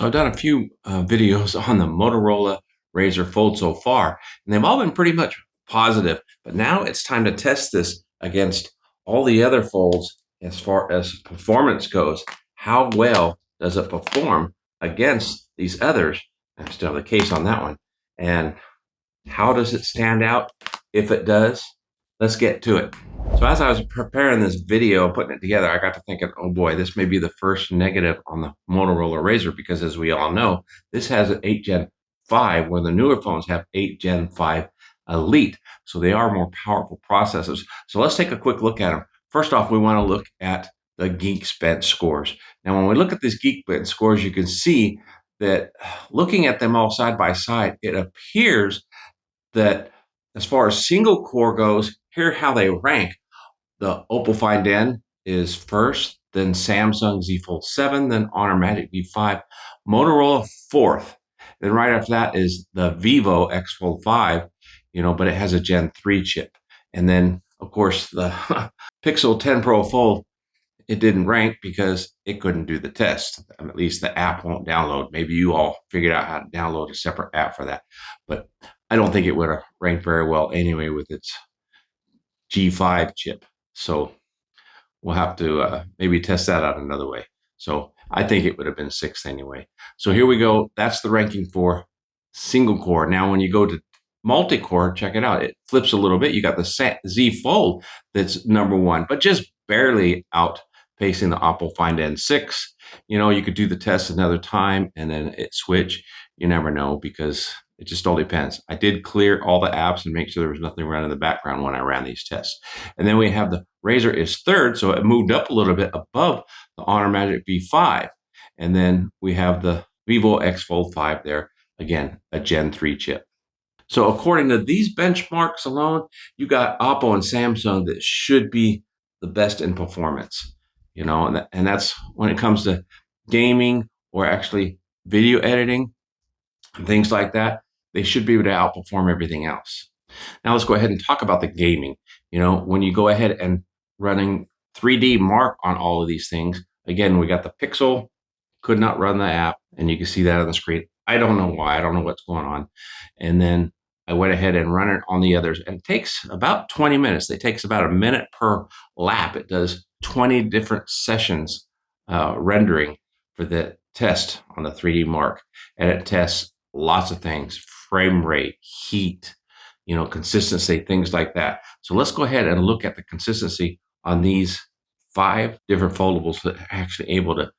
So I've done a few videos on the Motorola Razr Fold so far, and they've all been pretty much positive. But now it's time to test this against all the other folds as far as performance goes. How well does it perform against these others? I still have the case on that one. And how does it stand out if it does? Let's get to it. So as I was preparing this video, putting it together, I got to thinking, oh boy, this may be the first negative on the Motorola Razr because as we all know, this has an 8 Gen 5 where the newer phones have 8 Gen 5 Elite. So they are more powerful processors. So let's take a quick look at them. First off, we want to look at the Geekbench scores. Now, when we look at these Geekbench scores, you can see that looking at them all side by side, it appears that as far as single core goes, here how they rank. The Oppo Find N is first, then Samsung Z Fold 7, then Honor Magic V5, Motorola fourth. Then right after that is the Vivo X Fold 5, but it has a Gen 3 chip. And then, of course, the Pixel 10 Pro Fold, it didn't rank because it couldn't do the test. At least the app won't download. Maybe you all figured out how to download a separate app for that. But I don't think it would have ranked very well anyway with its G5 chip. So we'll have to maybe test that out another way. So I think it would have been sixth anyway. So here we go. That's the ranking for single core. Now, when you go to multi-core, check it out. It flips a little bit. You got the Z Fold that's number one, but just barely outpacing the Oppo Find N6. You could do the test another time and then it switch. You never know because it just all depends. I did clear all the apps and make sure there was nothing running in the background when I ran these tests. And then we have the Razr is third, so it moved up a little bit above the Honor Magic V5. And then we have the Vivo X Fold 5 there, again, a Gen 3 chip. So according to these benchmarks alone, you got Oppo and Samsung that should be the best in performance, and that's when it comes to gaming or actually video editing and things like that. They should be able to outperform everything else. Now let's go ahead and talk about the gaming. When you go ahead and running 3D Mark on all of these things, again, we got the Pixel, could not run the app, and you can see that on the screen. I don't know why. I don't know what's going on. And then I went ahead and run it on the others, and it takes about 20 minutes. It takes about a minute per lap. It does 20 different sessions rendering for the test on the 3D Mark, and it tests lots of things: frame rate, heat, consistency, things like that. So let's go ahead and look at the consistency on these 5 different foldables that are actually able to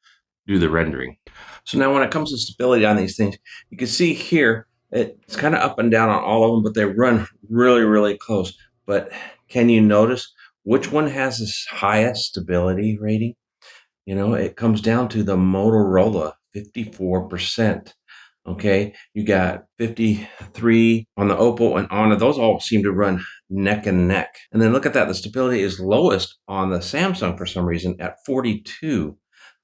do the rendering. So now when it comes to stability on these things, you can see here, it's kind of up and down on all of them, but they run really, really close. But can you notice which one has the highest stability rating? It comes down to the Motorola, 54%. Okay, you got 53 on the Oppo and Honor. Those all seem to run neck and neck. And then look at that. The stability is lowest on the Samsung for some reason at 42.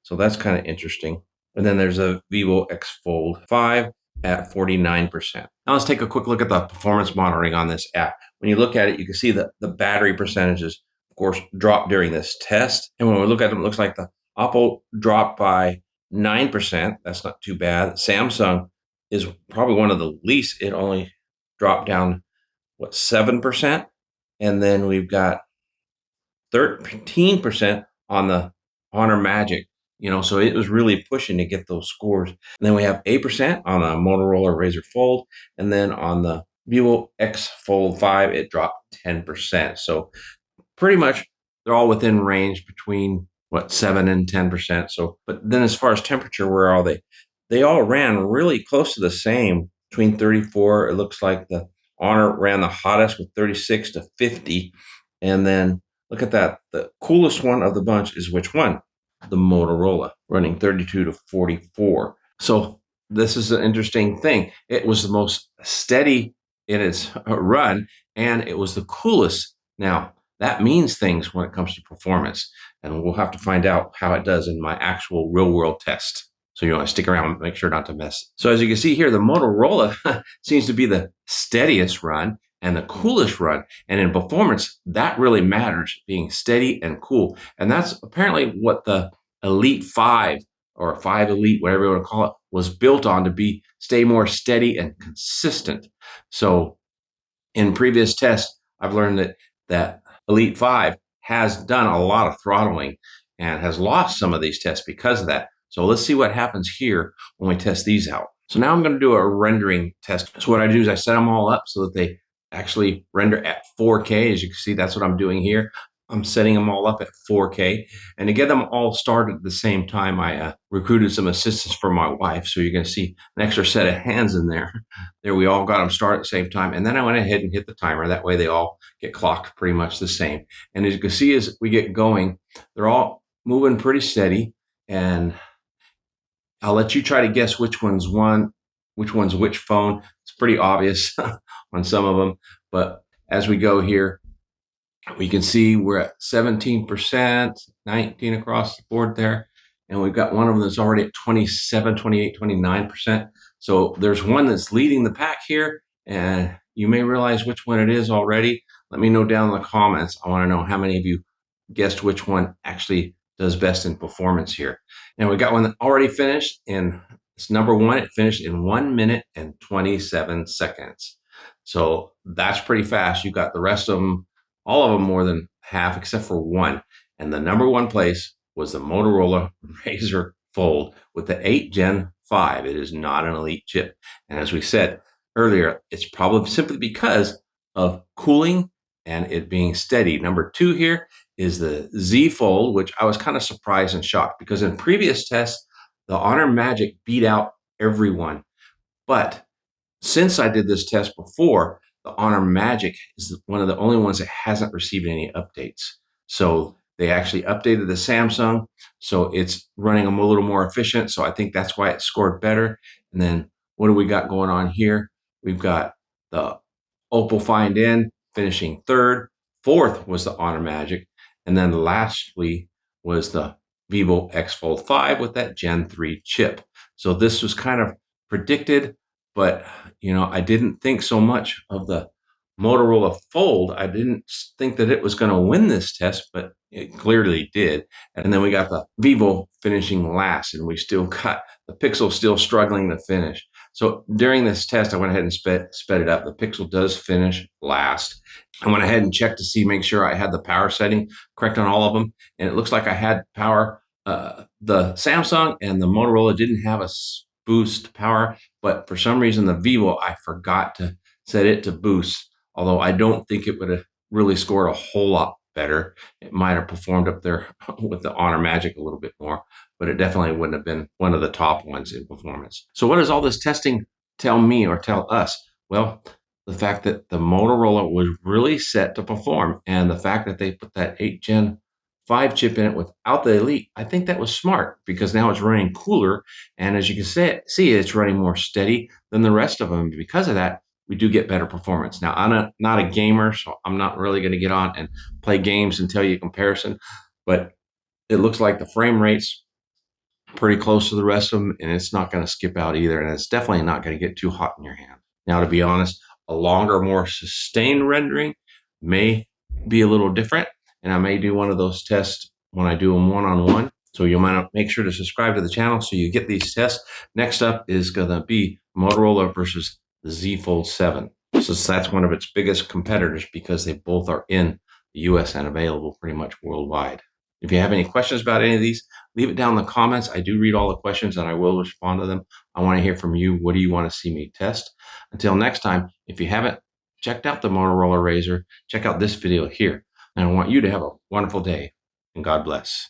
So that's kind of interesting. And then there's a Vivo X Fold 5 at 49%. Now let's take a quick look at the performance monitoring on this app. When you look at it, you can see that the battery percentages, of course, dropped during this test. And when we look at them, it looks like the Oppo dropped by 9%. That's not too bad. Samsung is probably one of the least. It only dropped down, 7%? And then we've got 13% on the Honor Magic. So it was really pushing to get those scores. And then we have 8% on the Motorola Razr Fold. And then on the Vivo X Fold 5, it dropped 10%. So pretty much they're all within range between 7 and 10%. So, but then as far as temperature, where are they? They all ran really close to the same, between 34. It looks like the Honor ran the hottest with 36 to 50. And then look at that. The coolest one of the bunch is which one? The Motorola, running 32 to 44. So this is an interesting thing. It was the most steady in its run, and it was the coolest. Now, that means things when it comes to performance, and we'll have to find out how it does in my actual real-world test. So you want to stick around and make sure not to miss. So as you can see here, the Motorola seems to be the steadiest run and the coolest run. And in performance, that really matters, being steady and cool. And that's apparently what the Elite 5 or 5 Elite, whatever you want to call it, was built on to stay more steady and consistent. So in previous tests, I've learned that Elite 5 has done a lot of throttling and has lost some of these tests because of that. So let's see what happens here when we test these out. So now I'm going to do a rendering test. So what I do is I set them all up so that they actually render at 4K. As you can see, that's what I'm doing here. I'm setting them all up at 4K. And to get them all started at the same time, I recruited some assistance for my wife. So you're going to see an extra set of hands in there. There, we all got them started at the same time. And then I went ahead and hit the timer. That way they all get clocked pretty much the same. And as you can see, as we get going, they're all moving pretty steady. And I'll let you try to guess which one's which phone. It's pretty obvious on some of them. But as we go here, we can see we're at 17%, 19 across the board there. And we've got one of them that's already at 27, 28, 29%. So there's one that's leading the pack here. And you may realize which one it is already. Let me know down in the comments. I want to know how many of you guessed which one actually does best in performance here. And we got one that already finished in, it's number one. It finished in 1 minute and 27 seconds. So that's pretty fast. You got the rest of them, all of them more than half except for one. And the number one place was the Motorola Razr Fold with the 8 Gen 5. It is not an Elite chip. And as we said earlier, it's probably simply because of cooling and it being steady. Number two here is the Z Fold, which I was kind of surprised and shocked because in previous tests, the Honor Magic beat out everyone. But since I did this test before, the Honor Magic is one of the only ones that hasn't received any updates. So they actually updated the Samsung, so it's running a little more efficient. So I think that's why it scored better. And then what do we got going on here? We've got the Oppo Find N finishing third. Fourth was the Honor Magic. And then lastly was the Vivo X Fold 5 with that Gen 3 chip. So this was kind of predicted, but I didn't think so much of the Motorola Fold. I didn't think that it was going to win this test, but it clearly did. And then we got the Vivo finishing last, and we still got the Pixel still struggling to finish. So during this test, I went ahead and sped it up. The Pixel does finish last. I went ahead and checked to make sure I had the power setting correct on all of them. And it looks like I had power. The Samsung and the Motorola didn't have a boost power, but for some reason, the Vivo, I forgot to set it to boost. Although I don't think it would have really scored a whole lot better. It might have performed up there with the Honor Magic a little bit more, but it definitely wouldn't have been one of the top ones in performance. So what does all this testing tell me or tell us? Well, the fact that the Motorola was really set to perform, and the fact that they put that 8 Gen 5 chip in it without the Elite, I think that was smart because now it's running cooler. And as you can see, it's running more steady than the rest of them. Because of that, we do get better performance. Now, I'm not a gamer, so I'm not really going to get on and play games and tell you a comparison, but it looks like the frame rate's pretty close to the rest of them, and it's not going to skip out either, and it's definitely not going to get too hot in your hand. Now, to be honest, a longer, more sustained rendering may be a little different, and I may do one of those tests when I do them one-on-one. So you might make sure to subscribe to the channel so you get these tests. Next up is going to be Motorola versus the Z Fold 7. So that's one of its biggest competitors because they both are in the US and available pretty much worldwide. If you have any questions about any of these, leave it down in the comments. I do read all the questions and I will respond to them. I want to hear from you. What do you want to see me test? Until next time, if you haven't checked out the Motorola Razr, check out this video here. And I want you to have a wonderful day, and God bless.